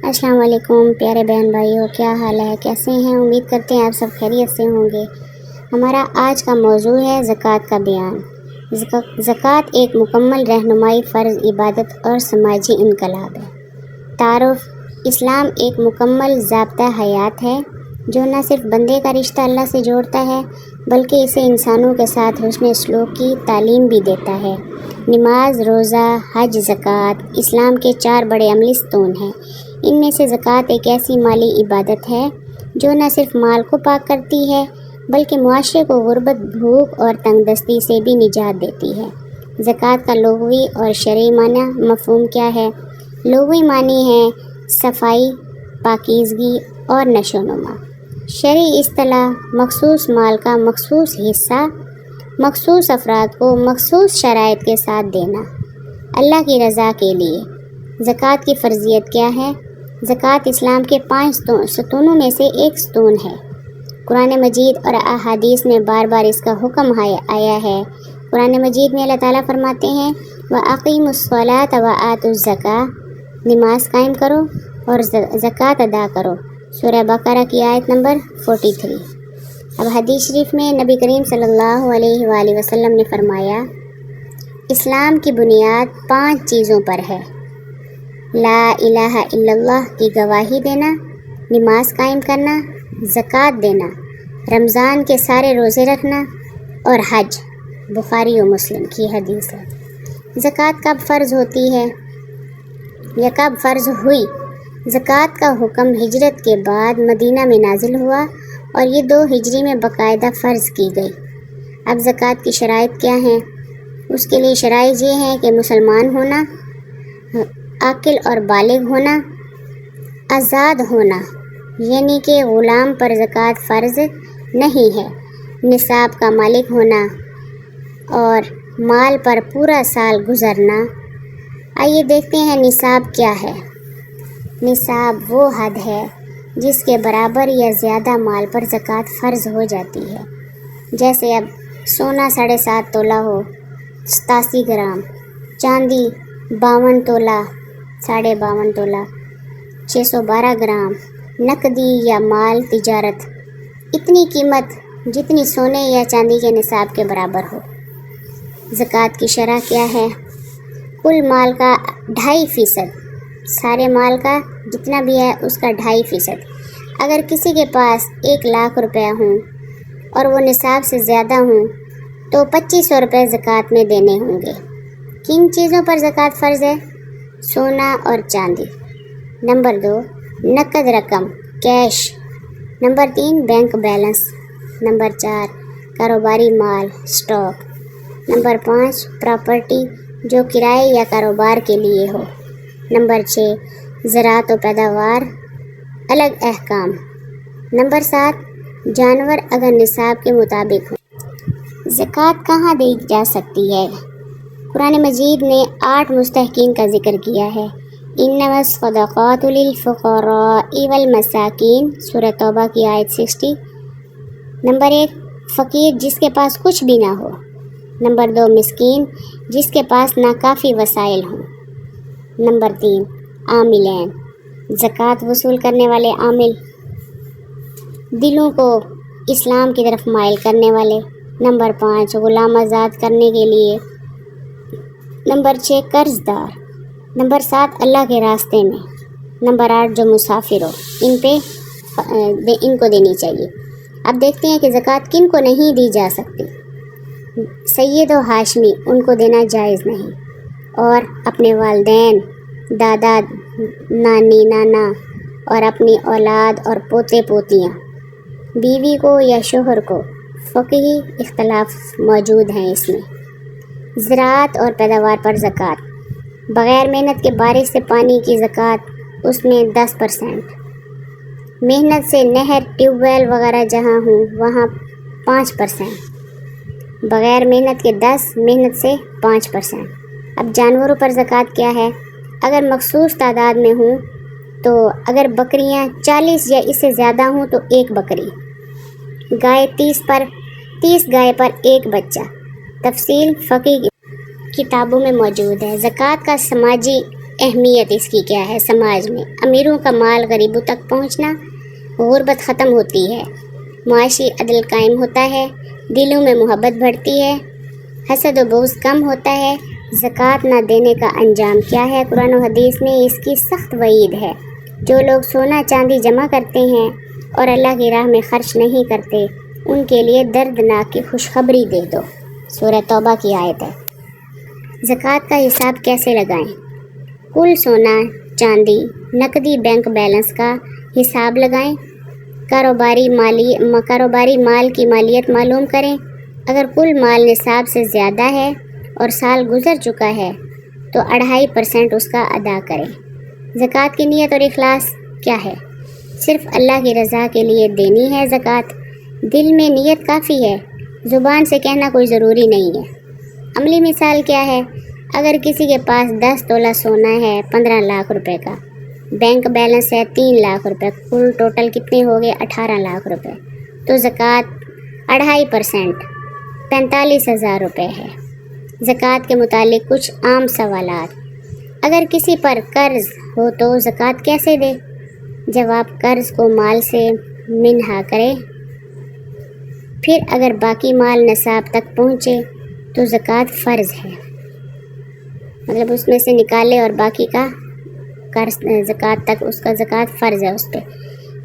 السلام علیکم پیارے بہن بھائیوں، کیا حال ہے؟ کیسے ہیں؟ امید کرتے ہیں آپ سب خیریت سے ہوں گے۔ ہمارا آج کا موضوع ہے زکوٰۃ کا بیان۔ زکوٰۃ ایک مکمل رہنمائی، فرض، عبادت اور سماجی انقلاب ہے۔ تعارف: اسلام ایک مکمل ضابطہ حیات ہے جو نہ صرف بندے کا رشتہ اللہ سے جوڑتا ہے بلکہ اسے انسانوں کے ساتھ حسن سلوک کی تعلیم بھی دیتا ہے۔ نماز، روزہ، حج، زکوٰۃ اسلام کے 4 بڑے عملی ستون ہیں۔ ان میں سے زکوٰۃ ایک ایسی مالی عبادت ہے جو نہ صرف مال کو پاک کرتی ہے بلکہ معاشرے کو غربت، بھوک اور تنگ دستی سے بھی نجات دیتی ہے۔ زکوٰۃ کا لغوی اور شرعی معنی مفہوم کیا ہے؟ لغوی معنی ہے صفائی، پاکیزگی اور نشو و نما۔ شرعی اصطلاح: مخصوص مال کا مخصوص حصہ مخصوص افراد کو مخصوص شرائط کے ساتھ دینا، اللہ کی رضا کے لیے۔ زکوٰۃ کی فرضیت کیا ہے؟ زکوٰۃ اسلام کے 5 ستونوں میں سے ایک ستون ہے۔ قرآن مجید اور احادیث میں بار بار اس کا حکم آیا ہے۔ قرآن مجید میں اللہ تعالیٰ فرماتے ہیں وَأَقِیمُوا الصَّلَاةَ وَآتُوا الزَّکَاةَ، نماز قائم کرو اور زکوٰۃ ادا کرو۔ سورہ بقرہ کی آیت نمبر 43۔ اب حدیث شریف میں نبی کریم صلی اللہ علیہ وآلہ وسلم نے فرمایا، اسلام کی بنیاد 5 چیزوں پر ہے: لا الہ الا اللہ کی گواہی دینا، نماز قائم کرنا، زکوٰۃ دینا، رمضان کے سارے روزے رکھنا اور حج۔ بخاری و مسلم کی حدیث ہے۔ زکوٰۃ کب فرض ہوتی ہے یا کب فرض ہوئی؟ زکوٰۃ کا حکم ہجرت کے بعد مدینہ میں نازل ہوا اور یہ 2 ہجری میں باقاعدہ فرض کی گئی۔ اب زکوٰۃ کی شرائط کیا ہیں؟ اس کے لیے شرائط یہ ہیں کہ مسلمان ہونا، عاقل اور بالغ ہونا، آزاد ہونا یعنی کہ غلام پر زکوٰۃ فرض نہیں ہے، نصاب کا مالک ہونا اور مال پر پورا سال گزرنا۔ آئیے دیکھتے ہیں نصاب کیا ہے۔ نصاب وہ حد ہے جس کے برابر یا زیادہ مال پر زکوٰۃ فرض ہو جاتی ہے۔ جیسے اب سونا 7.5 تولہ ہو 87 گرام، چاندی 52 تولہ 52.5 تولہ 612 گرام، نقدی یا مال تجارت اتنی قیمت جتنی سونے یا چاندی کے نصاب کے برابر ہو۔ زکوٰۃ کی شرح کیا ہے؟ کل مال کا 2.5%، سارے مال کا جتنا بھی ہے اس کا 2.5%۔ اگر کسی کے پاس 1 لاکھ روپیہ ہوں اور وہ نصاب سے زیادہ ہوں تو 2500 روپے زکوٰۃ میں دینے ہوں گے۔ کن چیزوں پر زکوٰۃ فرض ہے؟ سونا اور چاندی۔ نمبر 2، نقد رقم، cash. Number 3، bank balance. Number 4، کاروباری مال، سٹاک۔ نمبر 5، پراپرٹی جو کرائے یا کاروبار کے لیے ہو۔ نمبر 6، زراعت و پیداوار، الگ احکام۔ نمبر 7، جانور اگر نصاب کے مطابق ہوں۔ زکوٰۃ کہاں دی جا سکتی ہے؟ قرآن مجید نے 8 مستحقین کا ذکر کیا ہے۔ انما الصدقات للفقراء والمساکین، سورہ توبہ کی آیت 60۔ نمبر 1، فقیر جس کے پاس کچھ بھی نہ ہو۔ نمبر 2، مسکین جس کے پاس ناکافی وسائل ہوں۔ نمبر 3، عاملین، زکوٰۃ وصول کرنے والے عامل، دلوں کو اسلام کی طرف مائل کرنے والے۔ نمبر 5، غلام آزاد کرنے کے لیے۔ نمبر 6، قرض دار۔ نمبر 7، اللہ کے راستے میں۔ نمبر 8، جو مسافر ہو، ان کو دینی چاہیے۔ اب دیکھتے ہیں کہ زکوٰۃ کن کو نہیں دی جا سکتی۔ سید و ہاشمی، ان کو دینا جائز نہیں، اور اپنے والدین، دادا، نانی، نانا اور اپنی اولاد اور پوتے پوتیاں، بیوی کو یا شوہر کو۔ فقہی اختلاف موجود ہیں اس میں۔ زراعت اور پیداوار پر زکوٰۃ، بغیر محنت کے بارش سے پانی کی زکوٰۃ، اس میں 10%۔ محنت سے نہر، ٹیوب ویل وغیرہ جہاں ہوں وہاں 5%، بغیر محنت کے 10، محنت سے 5%۔ اب جانوروں پر زکوٰۃ کیا ہے؟ اگر مخصوص تعداد میں ہوں تو اگر بکریاں 40 یا اس سے زیادہ ہوں تو 1 بکری، گائے 30 گائے پر 1 بچہ۔ تفصیل فقہی کتابوں میں موجود ہے۔ زکوٰۃ کا سماجی اہمیت اس کی کیا ہے سماج میں؟ امیروں کا مال غریبوں تک پہنچنا، غربت ختم ہوتی ہے، معاشی عدل قائم ہوتا ہے، دلوں میں محبت بڑھتی ہے، حسد و بغض کم ہوتا ہے۔ زکوٰۃ نہ دینے کا انجام کیا ہے؟ قرآن و حدیث میں اس کی سخت وعید ہے۔ جو لوگ سونا چاندی جمع کرتے ہیں اور اللہ کی راہ میں خرچ نہیں کرتے، ان کے لیے دردناک کی خوشخبری دے دو۔ سورہ توبہ کی آیت ہے۔ زکوٰۃ کا حساب کیسے لگائیں؟ کل سونا چاندی نقدی بینک بیلنس کا حساب لگائیں۔ کاروباری مال کی مالیت معلوم کریں۔ اگر کل مال نصاب سے زیادہ ہے اور سال گزر چکا ہے تو 2.5% اس کا ادا کریں۔ زکوٰۃ کی نیت اور اخلاص کیا ہے؟ صرف اللہ کی رضا کے لیے دینی ہے زکوٰۃ۔ دل میں نیت کافی ہے، زبان سے کہنا کوئی ضروری نہیں ہے۔ عملی مثال کیا ہے؟ اگر کسی کے پاس 10 تولہ سونا ہے 15 لاکھ روپے کا، بینک بیلنس ہے 3 لاکھ روپے، کل ٹوٹل کتنے ہو گئے؟ 18 لاکھ روپے، تو زکوٰۃ 2.5% 45,000 روپے ہے۔ زکوٰۃ کے متعلق کچھ عام سوالات۔ اگر کسی پر قرض ہو تو زکوٰۃ کیسے دے؟ جواب: قرض کو مال سے منہا کرے، پھر اگر باقی مال نصاب تک پہنچے تو زکوٰۃ فرض ہے، مطلب اس میں سے نکالے اور باقی کا قرض زکوٰۃ تک اس کا زکوٰۃ فرض ہے اس پہ۔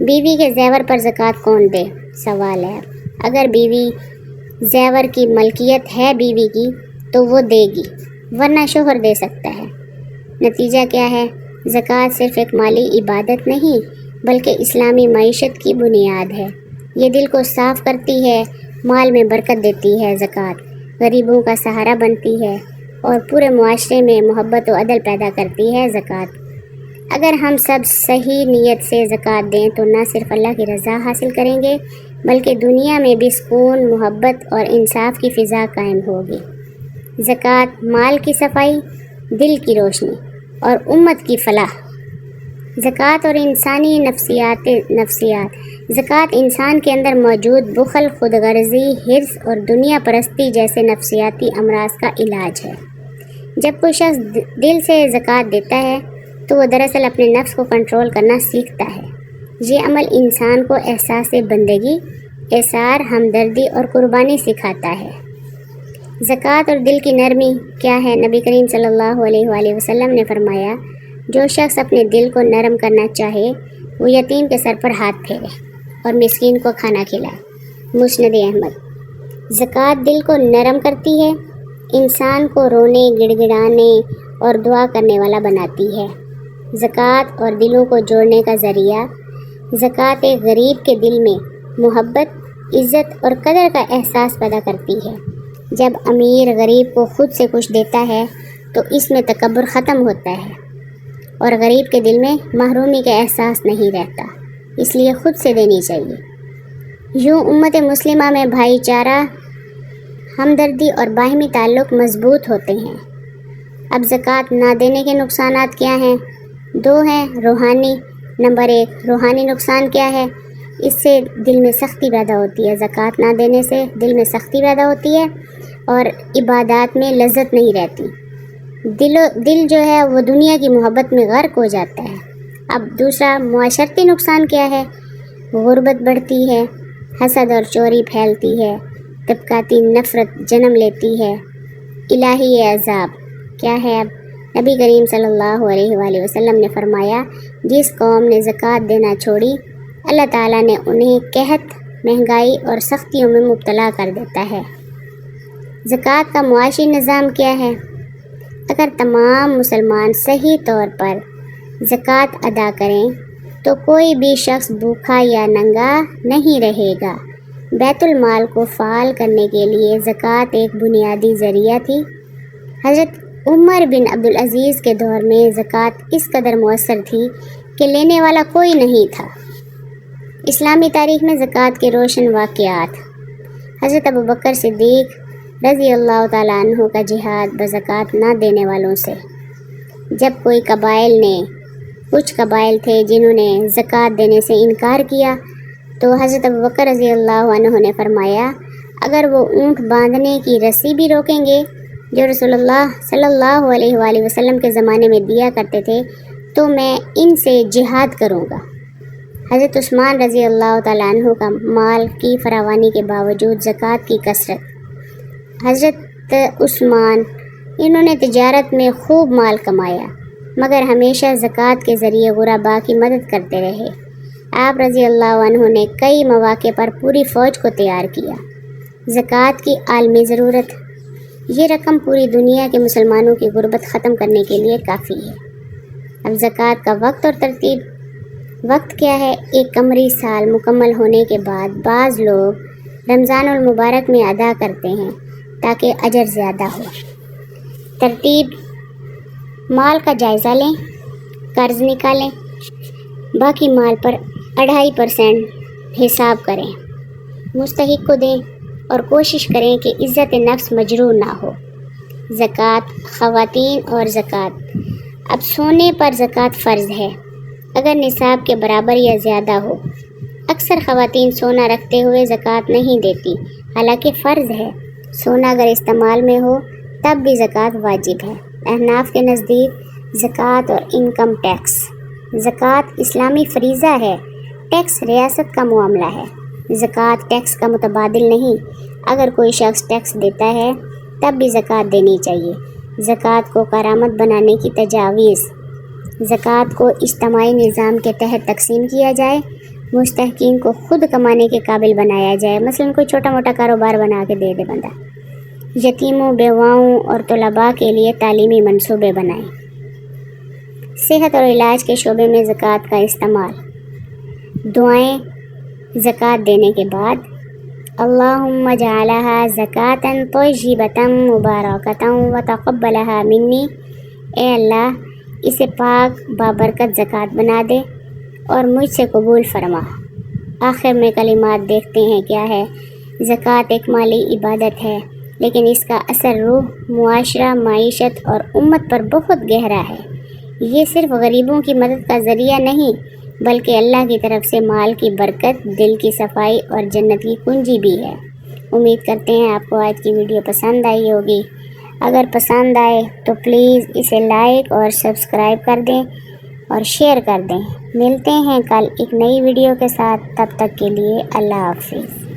بیوی کے زیور پر زکوٰۃ کون دے؟ سوال ہے۔ اگر بیوی زیور کی ملکیت ہے بیوی کی تو وہ دے گی، ورنہ شوہر دے سکتا ہے۔ نتیجہ کیا ہے؟ زکوٰۃ صرف ایک مالی عبادت نہیں بلکہ اسلامی معیشت کی بنیاد ہے۔ یہ دل کو صاف کرتی ہے، مال میں برکت دیتی ہے زکوٰۃ، غریبوں کا سہارا بنتی ہے اور پورے معاشرے میں محبت و عدل پیدا کرتی ہے زکوٰۃ۔ اگر ہم سب صحیح نیت سے زکوٰۃ دیں تو نہ صرف اللہ کی رضا حاصل کریں گے بلکہ دنیا میں بھی سکون، محبت اور انصاف کی فضا قائم ہوگی۔ زکوٰۃ مال کی صفائی، دل کی روشنی اور امت کی فلاح۔ زکوٰۃ اور انسانی نفسیات۔ زکوٰۃ انسان کے اندر موجود بخل، خود غرضی، حرص اور دنیا پرستی جیسے نفسیاتی امراض کا علاج ہے۔ جب کوئی شخص دل سے زکوٰۃ دیتا ہے تو وہ دراصل اپنے نفس کو کنٹرول کرنا سیکھتا ہے۔ یہ عمل انسان کو احساس بندگی، احسار، ہمدردی اور قربانی سکھاتا ہے۔ زکوٰۃ اور دل کی نرمی کیا ہے؟ نبی کریم صلی اللہ علیہ وآلہ وسلم نے فرمایا، جو شخص اپنے دل کو نرم کرنا چاہے وہ یتیم کے سر پر ہاتھ پھیرے اور مسکین کو کھانا کھلائے۔ مسند احمد۔ زکوٰۃ دل کو نرم کرتی ہے، انسان کو رونے، گڑ گڑانے اور دعا کرنے والا بناتی ہے۔ زکوٰۃ اور دلوں کو جوڑنے کا ذریعہ۔ زکوٰۃ ایک غریب کے دل میں محبت، عزت اور قدر کا احساس پیدا کرتی ہے۔ جب امیر غریب کو خود سے کچھ دیتا ہے تو اس میں تکبر ختم ہوتا ہے اور غریب کے دل میں محرومی کا احساس نہیں رہتا، اس لیے خود سے دینی چاہیے۔ یوں امت مسلمہ میں بھائی چارہ، ہمدردی اور باہمی تعلق مضبوط ہوتے ہیں۔ اب زکوٰۃ نہ دینے کے نقصانات کیا ہیں؟ 2 ہیں۔ روحانی۔ نمبر 1، روحانی نقصان کیا ہے؟ اس سے دل میں سختی پیدا ہوتی ہے۔ زکوٰۃ نہ دینے سے دل میں سختی پیدا ہوتی ہے اور عبادات میں لذت نہیں رہتی۔ دل جو ہے وہ دنیا کی محبت میں غرق ہو جاتا ہے۔ اب دوسرا معاشرتی نقصان کیا ہے؟ غربت بڑھتی ہے، حسد اور چوری پھیلتی ہے، طبقاتی نفرت جنم لیتی ہے، الہی عذاب کیا ہے؟ اب نبی کریم صلی اللہ علیہ وآلہ وسلم نے فرمایا، جس قوم نے زکوٰۃ دینا چھوڑی اللہ تعالیٰ نے انہیں قحط، مہنگائی اور سختیوں میں مبتلا کر دیتا ہے۔ زکوٰۃ کا معاشی نظام کیا ہے؟ اگر تمام مسلمان صحیح طور پر زکوٰۃ ادا کریں تو کوئی بھی شخص بھوکا یا ننگا نہیں رہے گا۔ بیت المال کو فعال کرنے کے لیے زکوٰۃ ایک بنیادی ذریعہ تھی۔ حضرت عمر بن عبدالعزیز کے دور میں زکوٰۃ اس قدر مؤثر تھی کہ لینے والا کوئی نہیں تھا۔ اسلامی تاریخ میں زکوٰۃ کے روشن واقعات۔ حضرت ابوبکر صدیق رضی اللہ تعالیٰ عنہ کا جہاد بزکوٰۃ نہ دینے والوں سے۔ جب کچھ قبائل تھے جنہوں نے زکوٰۃ دینے سے انکار کیا تو حضرت ابوبکر رضی اللہ عنہ نے فرمایا، اگر وہ اونٹ باندھنے کی رسی بھی روکیں گے جو رسول اللہ صلی اللہ علیہ وآلہ وسلم کے زمانے میں دیا کرتے تھے، تو میں ان سے جہاد کروں گا۔ حضرت عثمان رضی اللہ تعالیٰ عنہ کا مال کی فراوانی کے باوجود زکوٰۃ کی کثرت۔ حضرت عثمان انہوں نے تجارت میں خوب مال کمایا، مگر ہمیشہ زکوٰۃ کے ذریعے غرباء کی مدد کرتے رہے۔ آپ رضی اللہ عنہ نے کئی مواقع پر پوری فوج کو تیار کیا۔ زکوٰۃ کی عالمی ضرورت۔ یہ رقم پوری دنیا کے مسلمانوں کی غربت ختم کرنے کے لیے کافی ہے۔ اب زکوٰۃ کا وقت اور ترتیب۔ وقت کیا ہے؟ ایک قمری سال مکمل ہونے کے بعد بعض لوگ رمضان المبارک میں ادا کرتے ہیں تاکہ اجر زیادہ ہو۔ ترتیب: مال کا جائزہ لیں، قرض نکالیں، باقی مال پر 2.5% حساب کریں، مستحق کو دیں اور کوشش کریں کہ عزت نفس مجروح نہ ہو۔ زکوٰۃ، خواتین اور زکوٰۃ۔ اب سونے پر زکوٰۃ فرض ہے اگر نصاب کے برابر یا زیادہ ہو۔ اکثر خواتین سونا رکھتے ہوئے زکوٰۃ نہیں دیتی، حالانکہ فرض ہے۔ سونا اگر استعمال میں ہو تب بھی زکوٰۃ واجب ہے۔ احناف کے نزدیک زکوٰۃ اور انکم ٹیکس۔ زکوٰۃ اسلامی فریضہ ہے، ٹیکس ریاست کا معاملہ ہے۔ زکوٰۃ ٹیکس کا متبادل نہیں۔ اگر کوئی شخص ٹیکس دیتا ہے تب بھی زکوٰۃ دینی چاہیے۔ زکوٰۃ کو کارآمد بنانے کی تجاویز۔ زکوٰۃ کو اجتماعی نظام کے تحت تقسیم کیا جائے، مستحقین کو خود کمانے کے قابل بنایا جائے۔ مثلاً کوئی چھوٹا موٹا کاروبار بنا کے دے بندہ۔ یتیموں، بیواؤں اور طلباء کے لیے تعلیمی منصوبے بنائیں۔ صحت اور علاج کے شعبے میں زکوٰۃ کا استعمال۔ دعائیں زکوٰۃ دینے کے بعد: اللہم اجعلھا زکاۃ طیبۃ مبارکۃ وتقبلھا منی۔ اے اللہ، اسے پاک بابرکت زکوٰۃ بنا دے اور مجھ سے قبول فرما۔ آخر میں کلمات دیکھتے ہیں کیا ہے۔ زکوٰۃ ایک مالی عبادت ہے، لیکن اس کا اثر روح، معاشرہ، معیشت اور امت پر بہت گہرا ہے۔ یہ صرف غریبوں کی مدد کا ذریعہ نہیں، بلکہ اللہ کی طرف سے مال کی برکت، دل کی صفائی اور جنت کی کنجی بھی ہے۔ امید کرتے ہیں آپ کو آج کی ویڈیو پسند آئی ہوگی۔ اگر پسند آئے تو پلیز اسے لائک اور سبسکرائب کر دیں اور شیئر کر دیں۔ ملتے ہیں کل ایک نئی ویڈیو کے ساتھ، تب تک کے لیے اللہ حافظ۔